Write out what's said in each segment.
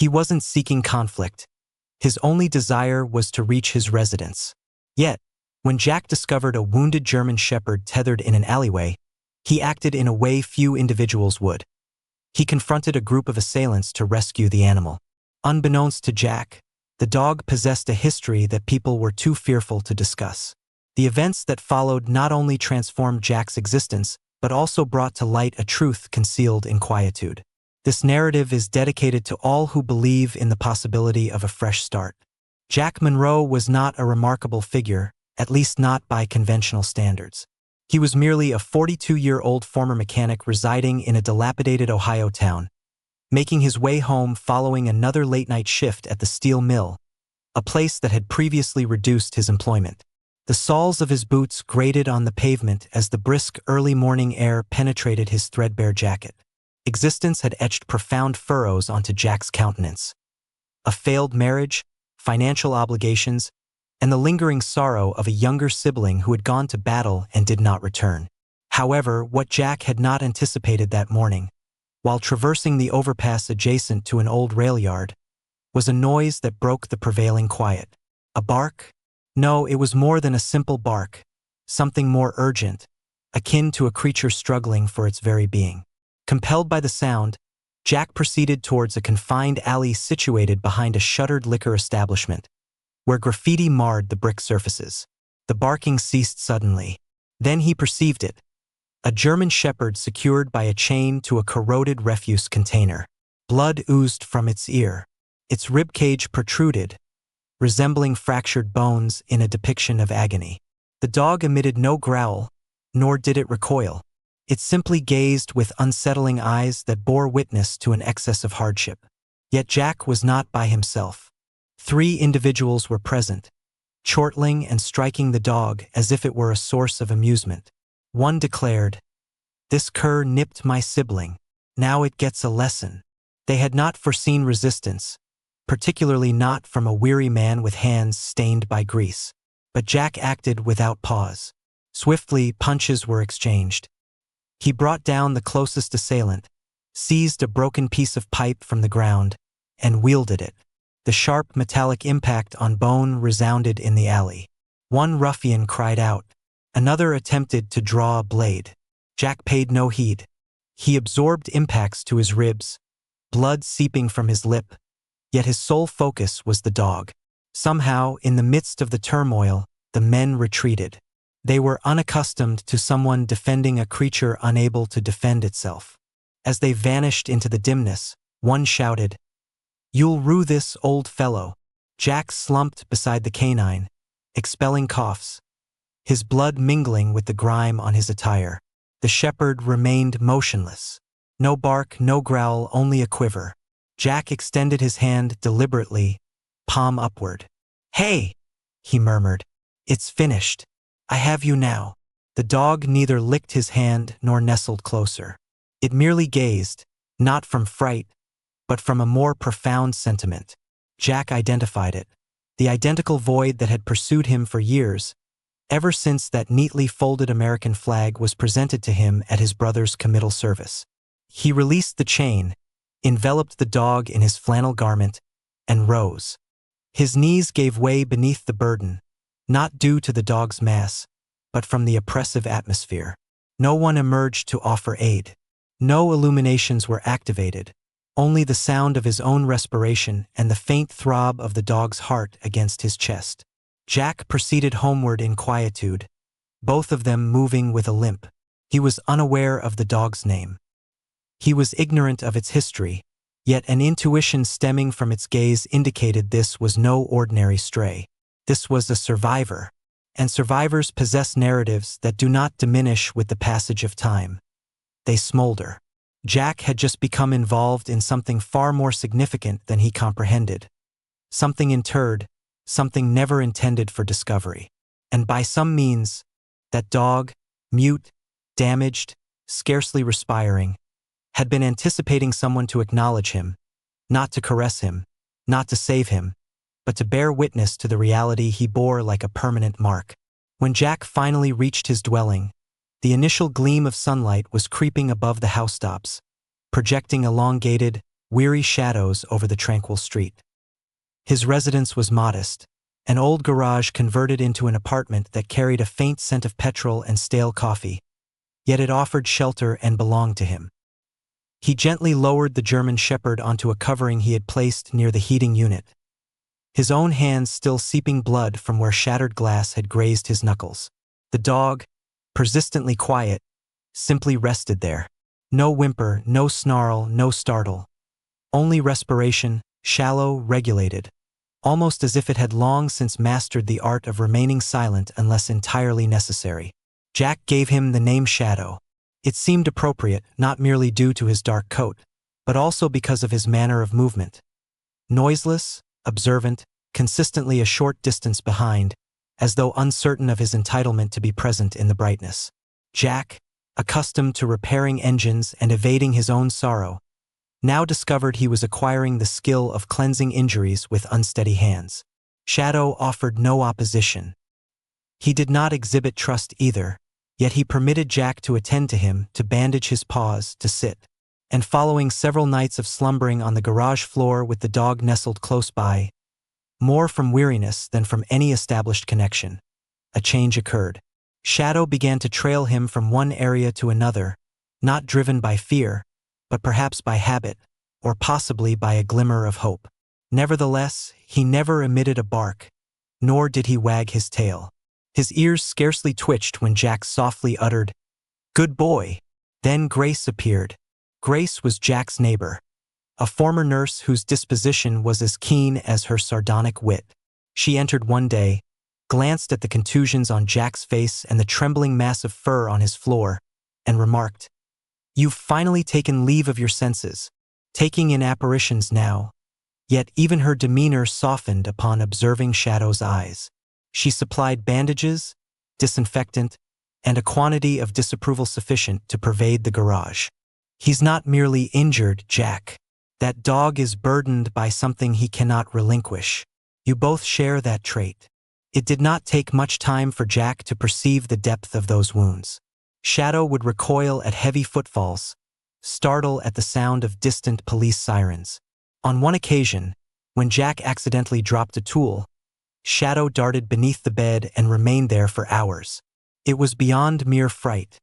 He wasn't seeking conflict. His only desire was to reach his residence. Yet, when Jack discovered a wounded German shepherd tethered in an alleyway, he acted in a way few individuals would. He confronted a group of assailants to rescue the animal. Unbeknownst to Jack, the dog possessed a history that people were too fearful to discuss. The events that followed not only transformed Jack's existence, but also brought to light a truth concealed in quietude. This narrative is dedicated to all who believe in the possibility of a fresh start. Jack Monroe was not a remarkable figure, at least not by conventional standards. He was merely a 42-year-old former mechanic residing in a dilapidated Ohio town, making his way home following another late-night shift at the steel mill, a place that had previously reduced his employment. The soles of his boots grated on the pavement as the brisk early morning air penetrated his threadbare jacket. Existence had etched profound furrows onto Jack's countenance. A failed marriage, financial obligations, and the lingering sorrow of a younger sibling who had gone to battle and did not return. However, what Jack had not anticipated that morning, while traversing the overpass adjacent to an old rail yard, was a noise that broke the prevailing quiet. A bark? No, it was more than a simple bark, something more urgent, akin to a creature struggling for its very being. Compelled by the sound, Jack proceeded towards a confined alley situated behind a shuttered liquor establishment, where graffiti marred the brick surfaces. The barking ceased suddenly. Then he perceived it. A German shepherd secured by a chain to a corroded refuse container. Blood oozed from its ear. Its ribcage protruded, resembling fractured bones in a depiction of agony. The dog emitted no growl, nor did it recoil. It simply gazed with unsettling eyes that bore witness to an excess of hardship. Yet Jack was not by himself. 3 individuals were present, chortling and striking the dog as if it were a source of amusement. One declared, "This cur nipped my sibling. Now it gets a lesson." They had not foreseen resistance, particularly not from a weary man with hands stained by grease. But Jack acted without pause. Swiftly, punches were exchanged. He brought down the closest assailant, seized a broken piece of pipe from the ground, and wielded it. The sharp metallic impact on bone resounded in the alley. One ruffian cried out. Another attempted to draw a blade. Jack paid no heed. He absorbed impacts to his ribs, blood seeping from his lip, yet his sole focus was the dog. Somehow, in the midst of the turmoil, the men retreated. They were unaccustomed to someone defending a creature unable to defend itself. As they vanished into the dimness, one shouted, "You'll rue this, old fellow." Jack slumped beside the canine, expelling coughs, his blood mingling with the grime on his attire. The shepherd remained motionless. No bark, no growl, only a quiver. Jack extended his hand deliberately, palm upward. "Hey," he murmured. "It's finished. I have you now." The dog neither licked his hand nor nestled closer. It merely gazed, not from fright, but from a more profound sentiment. Jack identified it. The identical void that had pursued him for years, ever since that neatly folded American flag was presented to him at his brother's committal service. He released the chain, enveloped the dog in his flannel garment, and rose. His knees gave way beneath the burden, not due to the dog's mass, but from the oppressive atmosphere. No one emerged to offer aid. No illuminations were activated, only the sound of his own respiration and the faint throb of the dog's heart against his chest. Jack proceeded homeward in quietude, both of them moving with a limp. He was unaware of the dog's name. He was ignorant of its history, yet an intuition stemming from its gaze indicated this was no ordinary stray. This was a survivor, and survivors possess narratives that do not diminish with the passage of time. They smolder. Jack had just become involved in something far more significant than he comprehended. Something interred, something never intended for discovery. And by some means, that dog, mute, damaged, scarcely respiring, had been anticipating someone to acknowledge him, not to caress him, not to save him, but to bear witness to the reality he bore like a permanent mark. When Jack finally reached his dwelling, the initial gleam of sunlight was creeping above the housetops, projecting elongated, weary shadows over the tranquil street. His residence was modest, an old garage converted into an apartment that carried a faint scent of petrol and stale coffee, yet it offered shelter and belonged to him. He gently lowered the German Shepherd onto a covering he had placed near the heating unit, his own hands still seeping blood from where shattered glass had grazed his knuckles. The dog, persistently quiet, simply rested there. No whimper, no snarl, no startle. Only respiration, shallow, regulated, almost as if it had long since mastered the art of remaining silent unless entirely necessary. Jack gave him the name Shadow. It seemed appropriate, not merely due to his dark coat, but also because of his manner of movement. Noiseless, observant, consistently a short distance behind, as though uncertain of his entitlement to be present in the brightness. Jack, accustomed to repairing engines and evading his own sorrow, now discovered he was acquiring the skill of cleansing injuries with unsteady hands. Shadow offered no opposition. He did not exhibit trust either, yet he permitted Jack to attend to him, to bandage his paws, to sit. And following several nights of slumbering on the garage floor with the dog nestled close by, more from weariness than from any established connection, a change occurred. Shadow began to trail him from one area to another, not driven by fear, but perhaps by habit, or possibly by a glimmer of hope. Nevertheless, he never emitted a bark, nor did he wag his tail. His ears scarcely twitched when Jack softly uttered, "Good boy." Then Grace appeared. Grace was Jack's neighbor, a former nurse whose disposition was as keen as her sardonic wit. She entered one day, glanced at the contusions on Jack's face and the trembling mass of fur on his floor, and remarked, "You've finally taken leave of your senses, taking in apparitions now." Yet even her demeanor softened upon observing Shadow's eyes. She supplied bandages, disinfectant, and a quantity of disapproval sufficient to pervade the garage. "He's not merely injured, Jack. That dog is burdened by something he cannot relinquish. You both share that trait." It did not take much time for Jack to perceive the depth of those wounds. Shadow would recoil at heavy footfalls, startle at the sound of distant police sirens. On one occasion, when Jack accidentally dropped a tool, Shadow darted beneath the bed and remained there for hours. It was beyond mere fright.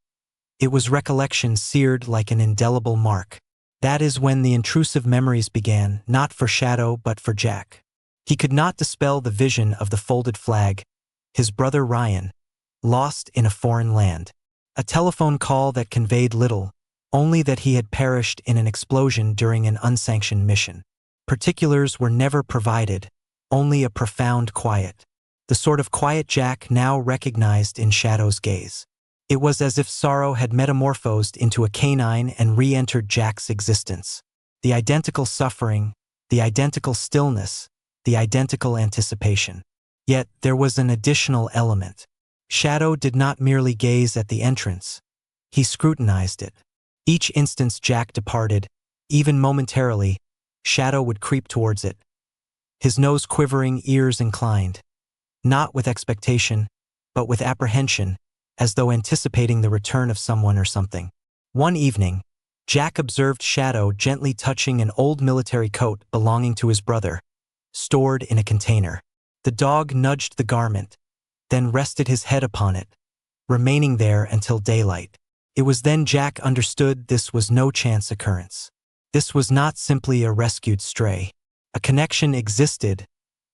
It was recollection seared like an indelible mark. That is when the intrusive memories began, not for Shadow but for Jack. He could not dispel the vision of the folded flag, his brother Ryan, lost in a foreign land. A telephone call that conveyed little, only that he had perished in an explosion during an unsanctioned mission. Particulars were never provided, only a profound quiet. The sort of quiet Jack now recognized in Shadow's gaze. It was as if sorrow had metamorphosed into a canine and re-entered Jack's existence. The identical suffering, the identical stillness, the identical anticipation. Yet there was an additional element. Shadow did not merely gaze at the entrance. He scrutinized it. Each instant Jack departed, even momentarily, Shadow would creep towards it, his nose quivering, ears inclined, not with expectation, but with apprehension, as though anticipating the return of someone or something. One evening, Jack observed Shadow gently touching an old military coat belonging to his brother, stored in a container. The dog nudged the garment, then rested his head upon it, remaining there until daylight. It was then Jack understood this was no chance occurrence. This was not simply a rescued stray. A connection existed,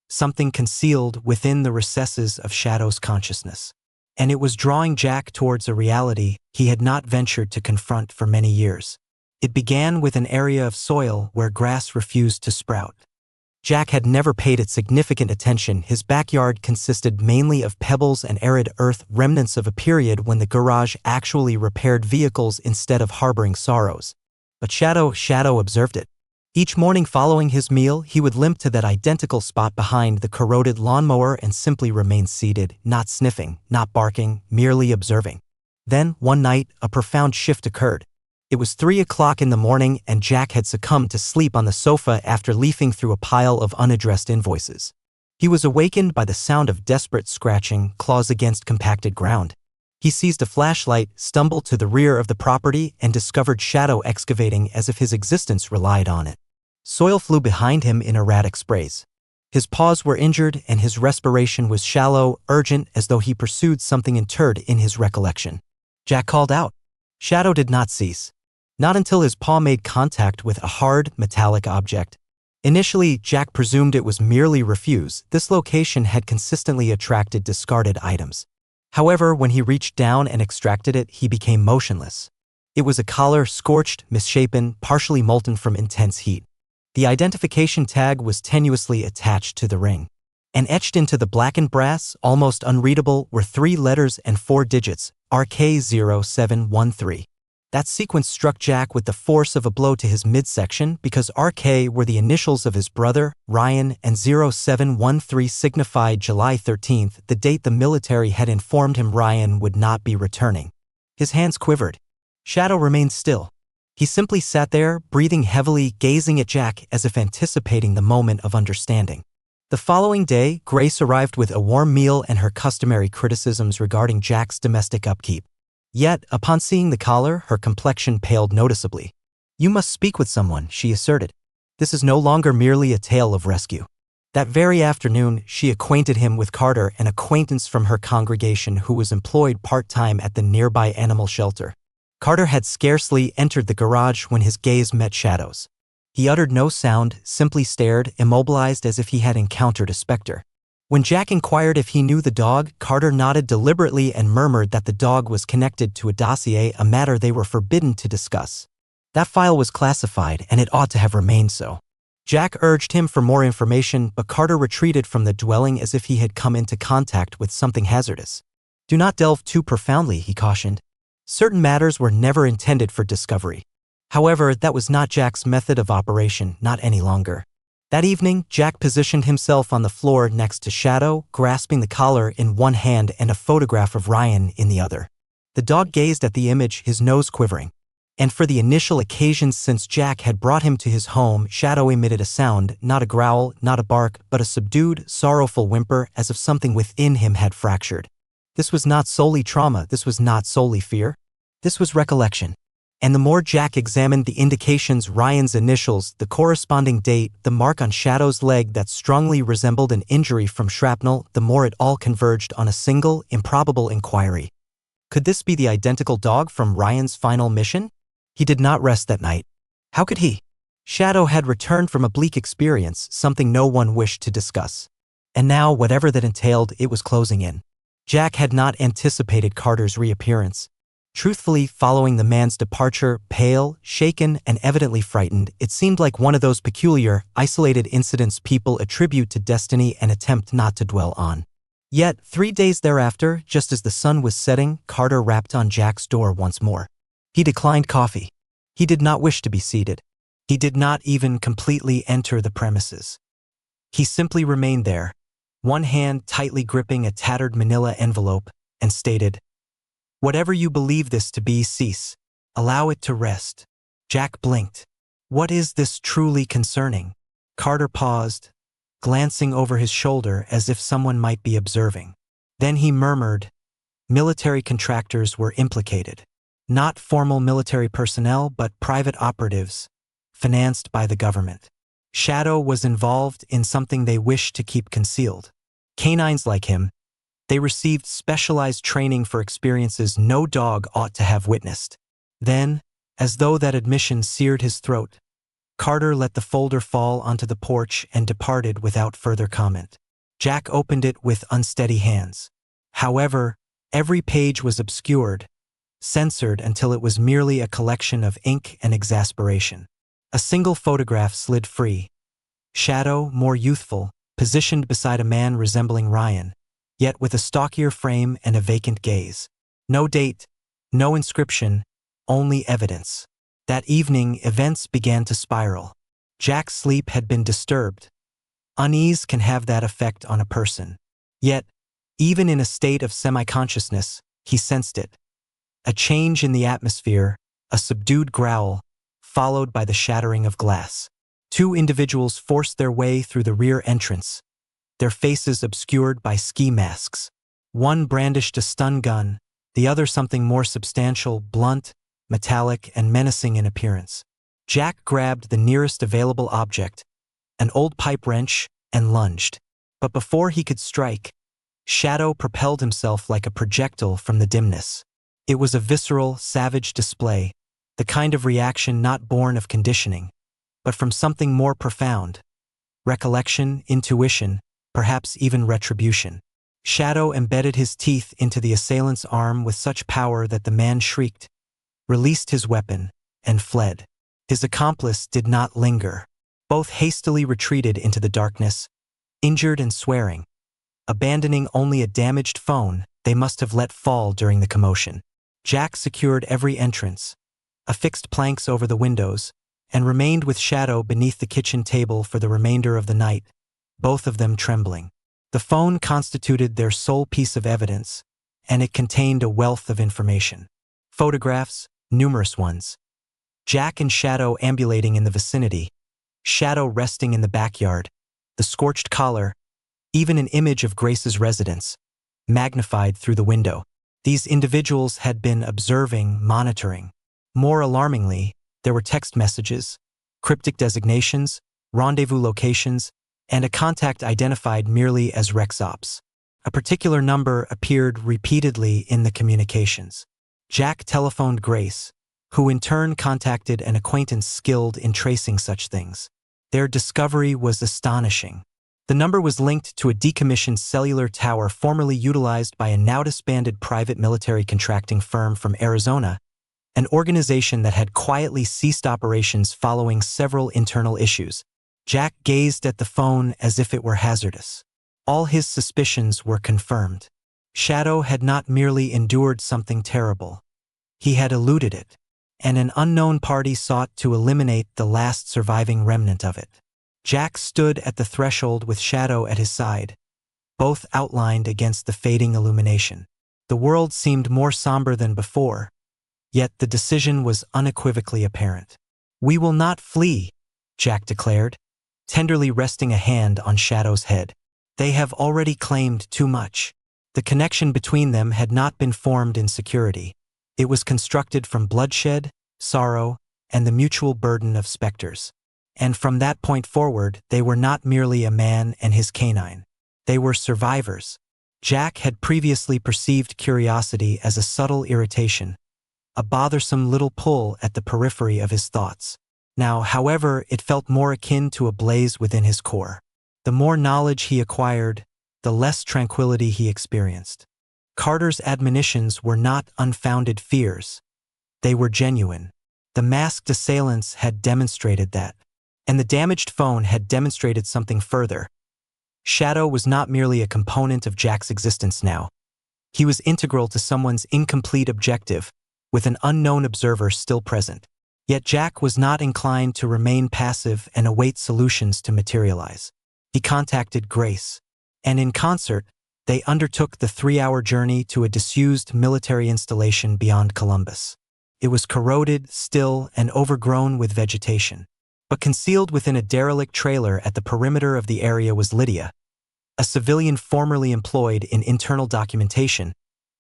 something concealed within the recesses of Shadow's consciousness. And it was drawing Jack towards a reality he had not ventured to confront for many years. It began with an area of soil where grass refused to sprout. Jack had never paid it significant attention. His backyard consisted mainly of pebbles and arid earth, remnants of a period when the garage actually repaired vehicles instead of harboring sorrows. But Shadow observed it. Each morning following his meal, he would limp to that identical spot behind the corroded lawnmower and simply remain seated, not sniffing, not barking, merely observing. Then, one night, a profound shift occurred. It was 3 o'clock in the morning and Jack had succumbed to sleep on the sofa after leafing through a pile of unaddressed invoices. He was awakened by the sound of desperate scratching, claws against compacted ground. He seized a flashlight, stumbled to the rear of the property, and discovered Shadow excavating as if his existence relied on it. Soil flew behind him in erratic sprays. His paws were injured and his respiration was shallow, urgent, as though he pursued something interred in his recollection. Jack called out. Shadow did not cease. Not until his paw made contact with a hard, metallic object. Initially, Jack presumed it was merely refuse. This location had consistently attracted discarded items. However, when he reached down and extracted it, he became motionless. It was a collar, scorched, misshapen, partially molten from intense heat. The identification tag was tenuously attached to the ring. And etched into the blackened brass, almost unreadable, were 3 letters and 4 digits, RK0713. That sequence struck Jack with the force of a blow to his midsection because RK were the initials of his brother, Ryan, and 0713 signified July 13th, the date the military had informed him Ryan would not be returning. His hands quivered. Shadow remained still. He simply sat there, breathing heavily, gazing at Jack as if anticipating the moment of understanding. The following day, Grace arrived with a warm meal and her customary criticisms regarding Jack's domestic upkeep. Yet, upon seeing the collar, her complexion paled noticeably. You must speak with someone, she asserted. This is no longer merely a tale of rescue. That very afternoon, she acquainted him with Carter, an acquaintance from her congregation who was employed part-time at the nearby animal shelter. Carter had scarcely entered the garage when his gaze met Shadow's. He uttered no sound, simply stared, immobilized as if he had encountered a specter. When Jack inquired if he knew the dog, Carter nodded deliberately and murmured that the dog was connected to a dossier, a matter they were forbidden to discuss. That file was classified, and it ought to have remained so. Jack urged him for more information, but Carter retreated from the dwelling as if he had come into contact with something hazardous. Do not delve too profoundly, he cautioned. Certain matters were never intended for discovery. However, that was not Jack's method of operation, not any longer. That evening, Jack positioned himself on the floor next to Shadow, grasping the collar in one hand and a photograph of Ryan in the other. The dog gazed at the image, his nose quivering. And for the initial occasion since Jack had brought him to his home, Shadow emitted a sound, not a growl, not a bark, but a subdued, sorrowful whimper as if something within him had fractured. This was not solely trauma, this was not solely fear. This was recollection. And the more Jack examined the indications, Ryan's initials, the corresponding date, the mark on Shadow's leg that strongly resembled an injury from shrapnel, the more it all converged on a single, improbable inquiry. Could this be the identical dog from Ryan's final mission? He did not rest that night. How could he? Shadow had returned from a bleak experience, something no one wished to discuss. And now, whatever that entailed, it was closing in. Jack had not anticipated Carter's reappearance. Truthfully, following the man's departure, pale, shaken, and evidently frightened, it seemed like one of those peculiar, isolated incidents people attribute to destiny and attempt not to dwell on. Yet, 3 days thereafter, just as the sun was setting, Carter rapped on Jack's door once more. He declined coffee. He did not wish to be seated. He did not even completely enter the premises. He simply remained there, one hand tightly gripping a tattered manila envelope, and stated, "Whatever you believe this to be, cease. Allow it to rest." Jack blinked. What is this truly concerning? Carter paused, glancing over his shoulder as if someone might be observing. Then he murmured, military contractors were implicated. Not formal military personnel, but private operatives, financed by the government. Shadow was involved in something they wished to keep concealed. Canines like him, they received specialized training for experiences no dog ought to have witnessed. Then, as though that admission seared his throat, Carter let the folder fall onto the porch and departed without further comment. Jack opened it with unsteady hands. However, every page was obscured, censored until it was merely a collection of ink and exasperation. A single photograph slid free. Shadow, more youthful, positioned beside a man resembling Ryan, yet with a stockier frame and a vacant gaze. No date, no inscription, only evidence. That evening, events began to spiral. Jack's sleep had been disturbed. Unease can have that effect on a person. Yet, even in a state of semi-consciousness, he sensed it. A change in the atmosphere, a subdued growl, followed by the shattering of glass. 2 individuals forced their way through the rear entrance, their faces obscured by ski masks. One brandished a stun gun, the other something more substantial, blunt, metallic, and menacing in appearance. Jack grabbed the nearest available object, an old pipe wrench, and lunged. But before he could strike, Shadow propelled himself like a projectile from the dimness. It was a visceral, savage display, the kind of reaction not born of conditioning, but from something more profound: recollection, intuition, perhaps even retribution. Shadow embedded his teeth into the assailant's arm with such power that the man shrieked, released his weapon, and fled. His accomplice did not linger. Both hastily retreated into the darkness, injured and swearing. Abandoning only a damaged phone they must have let fall during the commotion. Jack secured every entrance, affixed planks over the windows, and remained with Shadow beneath the kitchen table for the remainder of the night, both of them trembling. The phone constituted their sole piece of evidence, and it contained a wealth of information. Photographs, numerous ones. Jack and Shadow ambulating in the vicinity, Shadow resting in the backyard, the scorched collar, even an image of Grace's residence, magnified through the window. These individuals had been observing, monitoring. More alarmingly, there were text messages, cryptic designations, rendezvous locations, and a contact identified merely as Rexops. A particular number appeared repeatedly in the communications. Jack telephoned Grace, who in turn contacted an acquaintance skilled in tracing such things. Their discovery was astonishing. The number was linked to a decommissioned cellular tower formerly utilized by a now disbanded private military contracting firm from Arizona, an organization that had quietly ceased operations following several internal issues. Jack gazed at the phone as if it were hazardous. All his suspicions were confirmed. Shadow had not merely endured something terrible. He had eluded it, and an unknown party sought to eliminate the last surviving remnant of it. Jack stood at the threshold with Shadow at his side, both outlined against the fading illumination. The world seemed more somber than before, yet the decision was unequivocally apparent. "We will not flee," Jack declared, tenderly resting a hand on Shadow's head. "They have already claimed too much." The connection between them had not been formed in security. It was constructed from bloodshed, sorrow, and the mutual burden of specters. And from that point forward, they were not merely a man and his canine. They were survivors. Jack had previously perceived curiosity as a subtle irritation, a bothersome little pull at the periphery of his thoughts. Now, however, it felt more akin to a blaze within his core. The more knowledge he acquired, the less tranquility he experienced. Carter's admonitions were not unfounded fears. They were genuine. The masked assailants had demonstrated that. And the damaged phone had demonstrated something further. Shadow was not merely a component of Jack's existence now. He was integral to someone's incomplete objective, with an unknown observer still present. Yet Jack was not inclined to remain passive and await solutions to materialize. He contacted Grace, and in concert, they undertook the 3-hour journey to a disused military installation beyond Columbus. It was corroded, still, and overgrown with vegetation. But concealed within a derelict trailer at the perimeter of the area was Lydia, a civilian formerly employed in internal documentation,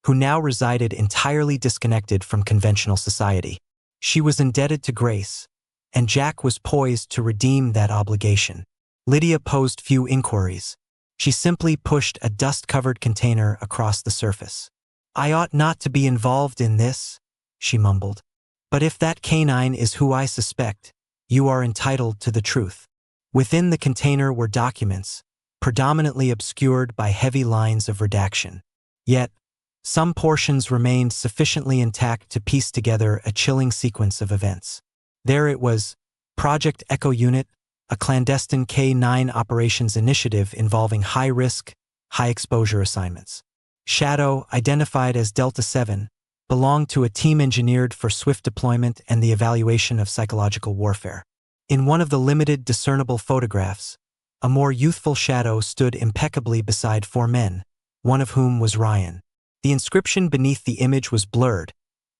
who now resided entirely disconnected from conventional society. She was indebted to Grace, and Jack was poised to redeem that obligation. Lydia posed few inquiries. She simply pushed a dust-covered container across the surface. "I ought not to be involved in this," she mumbled. "But if that canine is who I suspect, you are entitled to the truth." Within the container were documents, predominantly obscured by heavy lines of redaction. Yet, some portions remained sufficiently intact to piece together a chilling sequence of events. There it was, Project Echo Unit, a clandestine K-9 operations initiative involving high-risk, high-exposure assignments. Shadow, identified as Delta 7, belonged to a team engineered for swift deployment and the evaluation of psychological warfare. In one of the limited discernible photographs, a more youthful Shadow stood impeccably beside 4 men, one of whom was Ryan. The inscription beneath the image was blurred,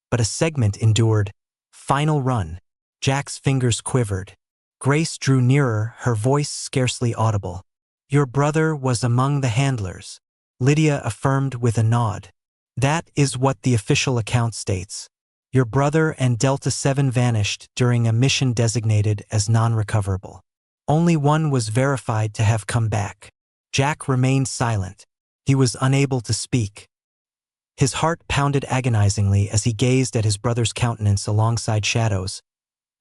but a segment endured, "Final Run." Jack's fingers quivered. Grace drew nearer, her voice scarcely audible. "Your brother was among the handlers," Lydia affirmed with a nod. "That is what the official account states. Your brother and Delta 7 vanished during a mission designated as non-recoverable. Only one was verified to have come back. Jack remained silent. He was unable to speak. His heart pounded agonizingly as he gazed at his brother's countenance alongside Shadow's,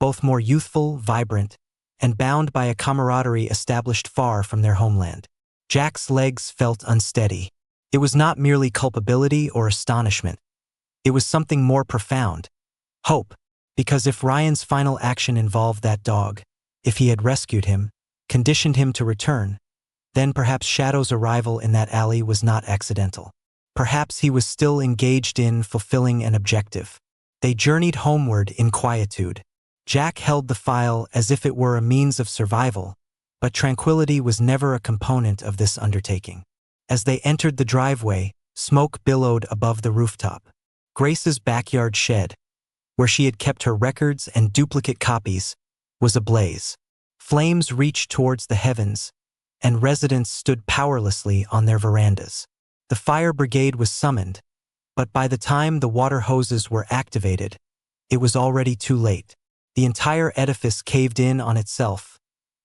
both more youthful, vibrant, and bound by a camaraderie established far from their homeland. Jack's legs felt unsteady. It was not merely culpability or astonishment. It was something more profound. Hope. Because if Ryan's final action involved that dog, if he had rescued him, conditioned him to return, then perhaps Shadow's arrival in that alley was not accidental. Perhaps he was still engaged in fulfilling an objective. They journeyed homeward in quietude. Jack held the file as if it were a means of survival, but tranquility was never a component of this undertaking. As they entered the driveway, smoke billowed above the rooftop. Grace's backyard shed, where she had kept her records and duplicate copies, was ablaze. Flames reached towards the heavens, and residents stood powerlessly on their verandas. The fire brigade was summoned, but by the time the water hoses were activated, it was already too late. The entire edifice caved in on itself,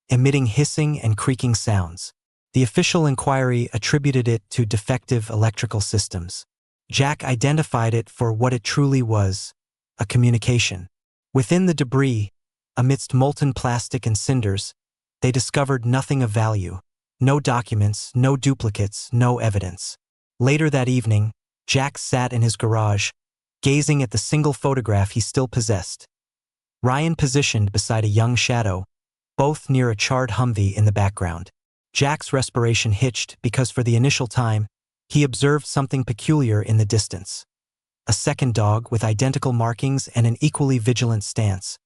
emitting hissing and creaking sounds. The official inquiry attributed it to defective electrical systems. Jack identified it for what it truly was, a communication. Within the debris, amidst molten plastic and cinders, they discovered nothing of value. No documents, no duplicates, no evidence. Later that evening, Jack sat in his garage, gazing at the single photograph he still possessed. Ryan positioned beside a young Shadow, both near a charred Humvee in the background. Jack's respiration hitched because for the initial time, he observed something peculiar in the distance. A second dog with identical markings and an equally vigilant stance,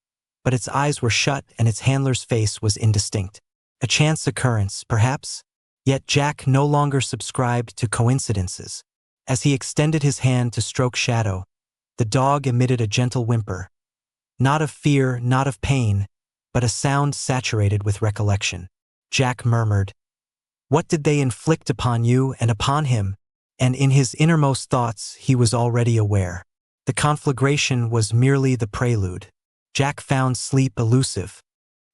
but its eyes were shut and its handler's face was indistinct. A chance occurrence, perhaps? Yet Jack no longer subscribed to coincidences. As he extended his hand to stroke Shadow, the dog emitted a gentle whimper. Not of fear, not of pain, but a sound saturated with recollection. Jack murmured, "What did they inflict upon you and upon him?" And in his innermost thoughts he was already aware. The conflagration was merely the prelude. Jack found sleep elusive.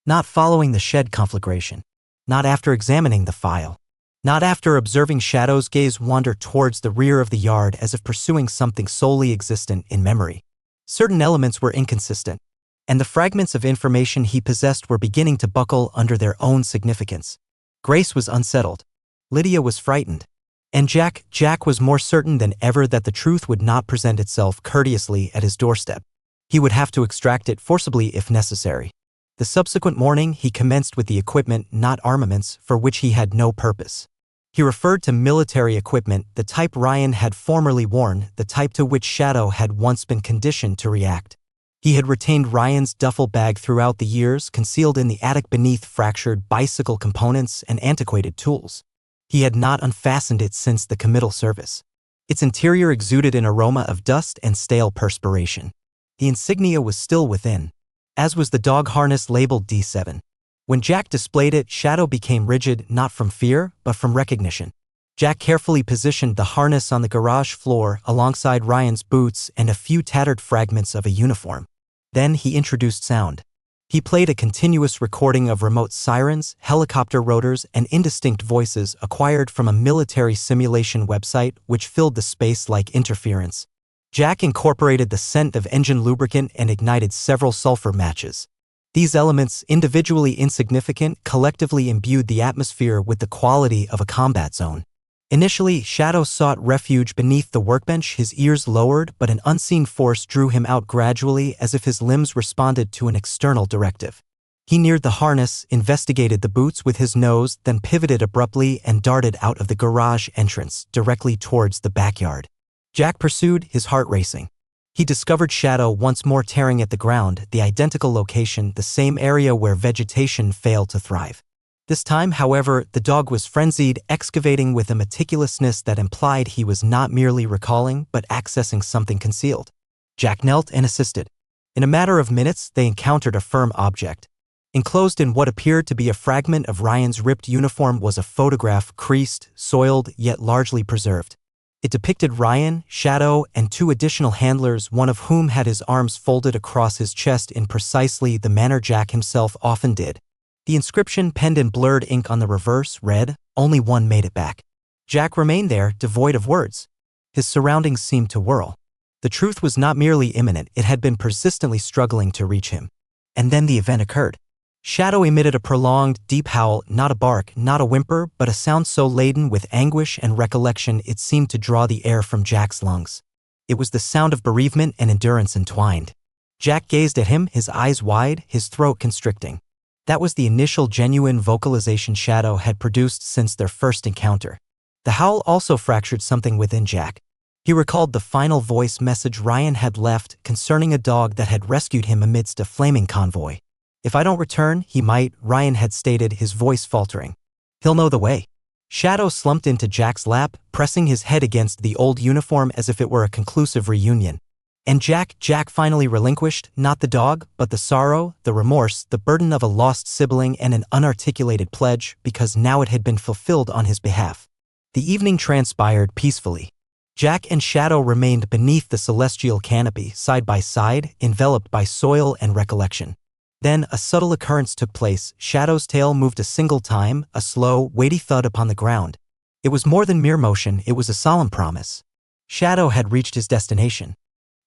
Not following the shed conflagration. Not after examining the file. Not after observing Shadow's gaze wander towards the rear of the yard as if pursuing something solely existent in memory. Certain elements were inconsistent, and the fragments of information he possessed were beginning to buckle under their own significance. Grace was unsettled. Lydia was frightened. And Jack was more certain than ever that the truth would not present itself courteously at his doorstep. He would have to extract it forcibly if necessary. The subsequent morning he commenced with the equipment, not armaments, for which he had no purpose. He referred to military equipment, the type Ryan had formerly worn, the type to which Shadow had once been conditioned to react. He had retained Ryan's duffel bag throughout the years, concealed in the attic beneath fractured bicycle components and antiquated tools. He had not unfastened it since the committal service. Its interior exuded an aroma of dust and stale perspiration. The insignia was still within, as was the dog harness labeled D7. When Jack displayed it, Shadow became rigid not from fear, but from recognition. Jack carefully positioned the harness on the garage floor alongside Ryan's boots and a few tattered fragments of a uniform. Then he introduced sound. He played a continuous recording of remote sirens, helicopter rotors, and indistinct voices acquired from a military simulation website which filled the space like interference. Jack incorporated the scent of engine lubricant and ignited several sulfur matches. These elements, individually insignificant, collectively imbued the atmosphere with the quality of a combat zone. Initially, Shadow sought refuge beneath the workbench, his ears lowered, but an unseen force drew him out gradually as if his limbs responded to an external directive. He neared the harness, investigated the boots with his nose, then pivoted abruptly and darted out of the garage entrance, directly towards the backyard. Jack pursued, his heart racing. He discovered Shadow once more tearing at the ground, the identical location, the same area where vegetation failed to thrive. This time, however, the dog was frenzied, excavating with a meticulousness that implied he was not merely recalling, but accessing something concealed. Jack knelt and assisted. In a matter of minutes, they encountered a firm object. Enclosed in what appeared to be a fragment of Ryan's ripped uniform was a photograph, creased, soiled, yet largely preserved. It depicted Ryan, Shadow, and 2 additional handlers, one of whom had his arms folded across his chest in precisely the manner Jack himself often did. The inscription, penned in blurred ink on the reverse, read, "Only one made it back." Jack remained there, devoid of words. His surroundings seemed to whirl. The truth was not merely imminent, it had been persistently struggling to reach him. And then the event occurred. Shadow emitted a prolonged, deep howl, not a bark, not a whimper, but a sound so laden with anguish and recollection it seemed to draw the air from Jack's lungs. It was the sound of bereavement and endurance entwined. Jack gazed at him, his eyes wide, his throat constricting. That was the initial genuine vocalization Shadow had produced since their first encounter. The howl also fractured something within Jack. He recalled the final voice message Ryan had left concerning a dog that had rescued him amidst a flaming convoy. "If I don't return, he might," Ryan had stated, his voice faltering. "He'll know the way." Shadow slumped into Jack's lap, pressing his head against the old uniform as if it were a conclusive reunion. And Jack finally relinquished, not the dog, but the sorrow, the remorse, the burden of a lost sibling and an unarticulated pledge, because now it had been fulfilled on his behalf. The evening transpired peacefully. Jack and Shadow remained beneath the celestial canopy, side by side, enveloped by soil and recollection. Then a subtle occurrence took place. Shadow's tail moved a single time, a slow, weighty thud upon the ground. It was more than mere motion, it was a solemn promise. Shadow had reached his destination.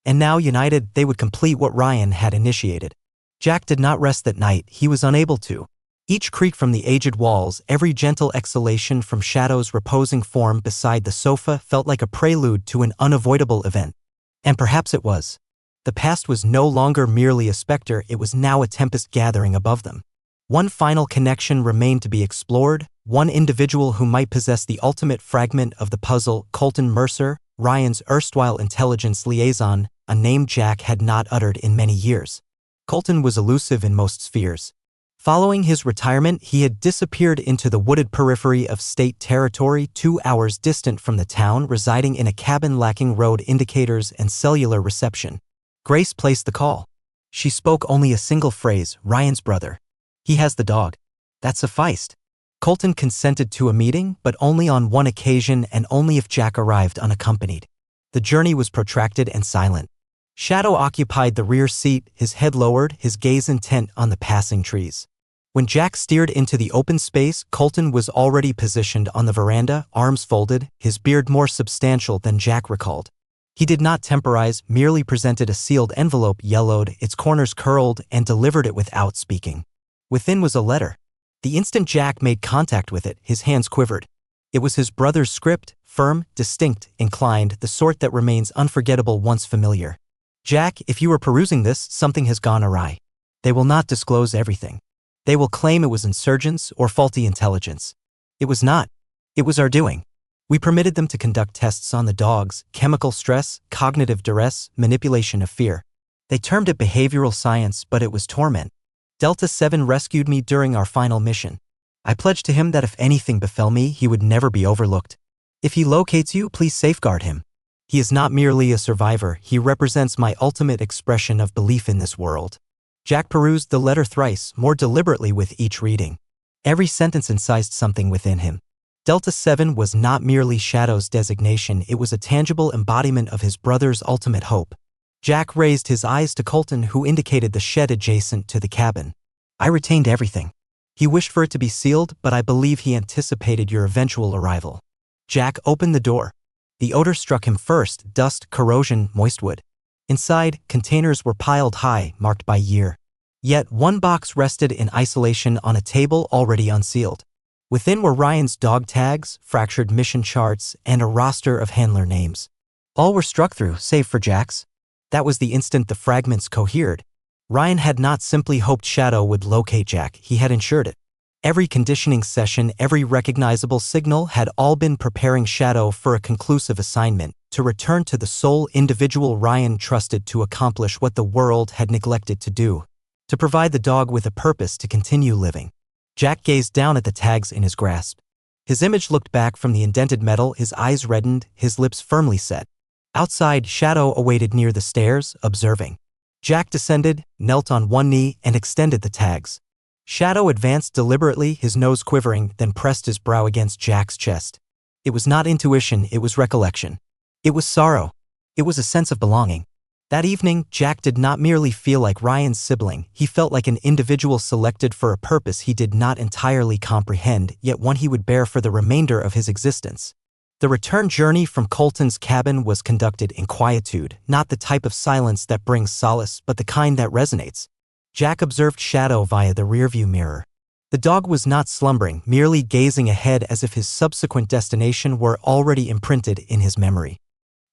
And now, united, they would complete what Ryan had initiated. Jack did not rest that night, he was unable to. Each creak from the aged walls, every gentle exhalation from Shadow's reposing form beside the sofa felt like a prelude to an unavoidable event. And perhaps it was. The past was no longer merely a specter, it was now a tempest gathering above them. One final connection remained to be explored, one individual who might possess the ultimate fragment of the puzzle, Colton Mercer, Ryan's erstwhile intelligence liaison, a name Jack had not uttered in many years. Colton was elusive in most spheres. Following his retirement, he had disappeared into the wooded periphery of state territory 2 hours distant from the town, residing in a cabin lacking road indicators and cellular reception. Grace placed the call. She spoke only a single phrase, "Ryan's brother. He has the dog." That sufficed. Colton consented to a meeting, but only on one occasion and only if Jack arrived unaccompanied. The journey was protracted and silent. Shadow occupied the rear seat, his head lowered, his gaze intent on the passing trees. When Jack steered into the open space, Colton was already positioned on the veranda, arms folded, his beard more substantial than Jack recalled. He did not temporize, merely presented a sealed envelope, yellowed, its corners curled, and delivered it without speaking. Within was a letter. The instant Jack made contact with it, his hands quivered. It was his brother's script, firm, distinct, inclined, the sort that remains unforgettable once familiar. "Jack, if you are perusing this, something has gone awry. They will not disclose everything. They will claim it was insurgents or faulty intelligence. It was not. It was our doing. We permitted them to conduct tests on the dogs, chemical stress, cognitive duress, manipulation of fear. They termed it behavioral science, but it was torment. Delta 7 rescued me during our final mission. I pledged to him that if anything befell me, he would never be overlooked. If he locates you, please safeguard him. He is not merely a survivor, he represents my ultimate expression of belief in this world." Jack perused the letter thrice, more deliberately with each reading. Every sentence incised something within him. Delta 7 was not merely Shadow's designation, it was a tangible embodiment of his brother's ultimate hope. Jack raised his eyes to Colton, who indicated the shed adjacent to the cabin. "I retained everything. He wished for it to be sealed, but I believe he anticipated your eventual arrival." Jack opened the door. The odor struck him first, dust, corrosion, moist wood. Inside, containers were piled high, marked by year. Yet one box rested in isolation on a table already unsealed. Within were Ryan's dog tags, fractured mission charts, and a roster of handler names. All were struck through, save for Jack's. That was the instant the fragments cohered. Ryan had not simply hoped Shadow would locate Jack, he had ensured it. Every conditioning session, every recognizable signal had all been preparing Shadow for a conclusive assignment, to return to the sole individual Ryan trusted to accomplish what the world had neglected to do, to provide the dog with a purpose to continue living. Jack gazed down at the tags in his grasp. His image looked back from the indented metal, his eyes reddened, his lips firmly set. Outside, Shadow awaited near the stairs, observing. Jack descended, knelt on one knee, and extended the tags. Shadow advanced deliberately, his nose quivering, then pressed his brow against Jack's chest. It was not intuition, it was recollection. It was sorrow. It was a sense of belonging. That evening, Jack did not merely feel like Ryan's sibling, he felt like an individual selected for a purpose he did not entirely comprehend, yet one he would bear for the remainder of his existence. The return journey from Colton's cabin was conducted in quietude, not the type of silence that brings solace, but the kind that resonates. Jack observed Shadow via the rearview mirror. The dog was not slumbering, merely gazing ahead as if his subsequent destination were already imprinted in his memory.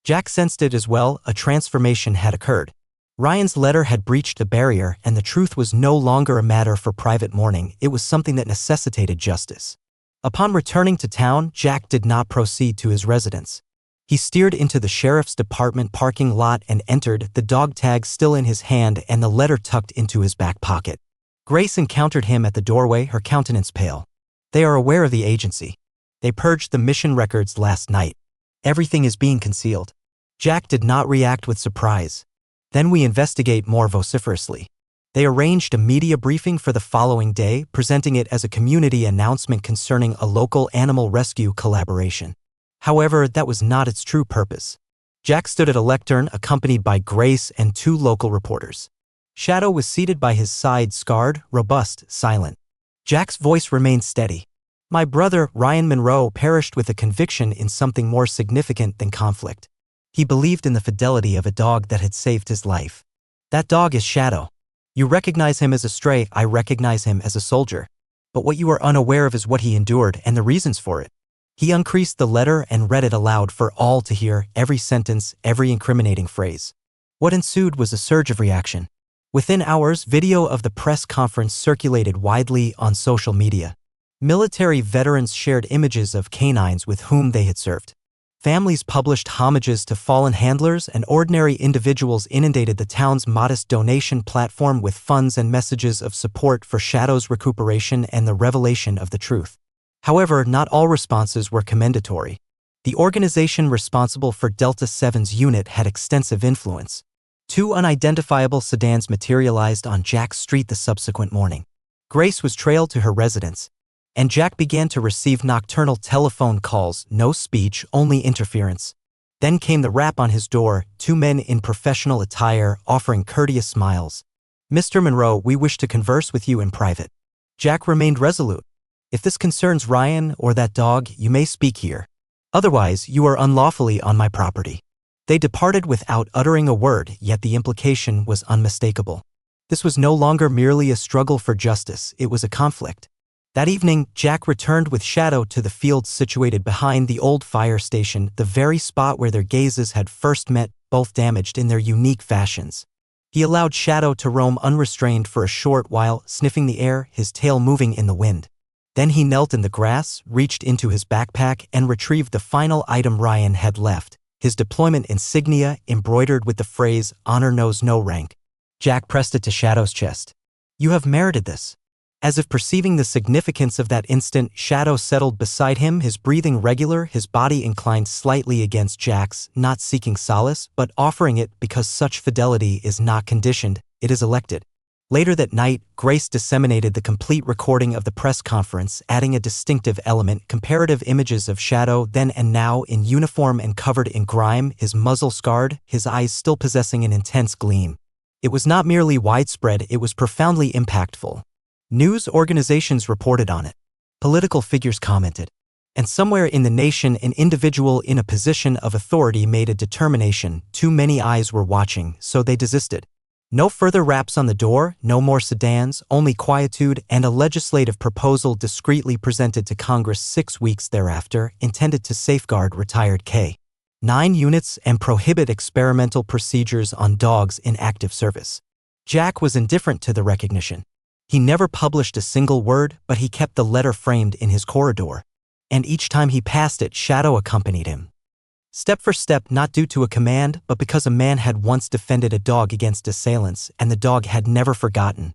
Jack sensed it as well, a transformation had occurred. Ryan's letter had breached the barrier, and the truth was no longer a matter for private mourning, it was something that necessitated justice. Upon returning to town, Jack did not proceed to his residence. He steered into the sheriff's department parking lot and entered, the dog tag still in his hand and the letter tucked into his back pocket. Grace encountered him at the doorway, her countenance pale. They are aware of the agency. They purged the mission records last night. Everything is being concealed. Jack did not react with surprise. Then we investigate more vociferously. They arranged a media briefing for the following day, presenting it as a community announcement concerning a local animal rescue collaboration. However, that was not its true purpose. Jack stood at a lectern accompanied by Grace and 2 local reporters. Shadow was seated by his side, scarred, robust, silent. Jack's voice remained steady. My brother, Ryan Monroe, perished with a conviction in something more significant than conflict. He believed in the fidelity of a dog that had saved his life. That dog is Shadow. You recognize him as a stray, I recognize him as a soldier. But what you are unaware of is what he endured and the reasons for it. He uncreased the letter and read it aloud for all to hear, every sentence, every incriminating phrase. What ensued was a surge of reaction. Within hours, video of the press conference circulated widely on social media. Military veterans shared images of canines with whom they had served. Families published homages to fallen handlers, and ordinary individuals inundated the town's modest donation platform with funds and messages of support for Shadow's recuperation and the revelation of the truth. However, not all responses were commendatory. The organization responsible for Delta 7's unit had extensive influence. 2 unidentifiable sedans materialized on Jack's street the subsequent morning. Grace was trailed to her residence, and Jack began to receive nocturnal telephone calls, no speech, only interference. Then came the rap on his door, 2 men in professional attire offering courteous smiles. Mr. Monroe, we wish to converse with you in private. Jack remained resolute. If this concerns Ryan or that dog, you may speak here. Otherwise, you are unlawfully on my property. They departed without uttering a word, yet the implication was unmistakable. This was no longer merely a struggle for justice, it was a conflict. That evening, Jack returned with Shadow to the fields situated behind the old fire station, the very spot where their gazes had first met, both damaged in their unique fashions. He allowed Shadow to roam unrestrained for a short while, sniffing the air, his tail moving in the wind. Then he knelt in the grass, reached into his backpack, and retrieved the final item Ryan had left, his deployment insignia embroidered with the phrase, "Honor knows no rank." Jack pressed it to Shadow's chest. You have merited this. As if perceiving the significance of that instant, Shadow settled beside him, his breathing regular, his body inclined slightly against Jack's, not seeking solace, but offering it because such fidelity is not conditioned, it is elected. Later that night, Grace disseminated the complete recording of the press conference, adding a distinctive element, comparative images of Shadow then and now in uniform and covered in grime, his muzzle scarred, his eyes still possessing an intense gleam. It was not merely widespread, it was profoundly impactful. News organizations reported on it. Political figures commented. And somewhere in the nation, an individual in a position of authority made a determination. Too many eyes were watching, so they desisted. No further raps on the door, no more sedans, only quietude and a legislative proposal discreetly presented to Congress 6 weeks thereafter, intended to safeguard retired K-9 units and prohibit experimental procedures on dogs in active service. Jack was indifferent to the recognition. He never published a single word, but he kept the letter framed in his corridor. And each time he passed it, Shadow accompanied him. Step for step, not due to a command, but because a man had once defended a dog against assailants, and the dog had never forgotten.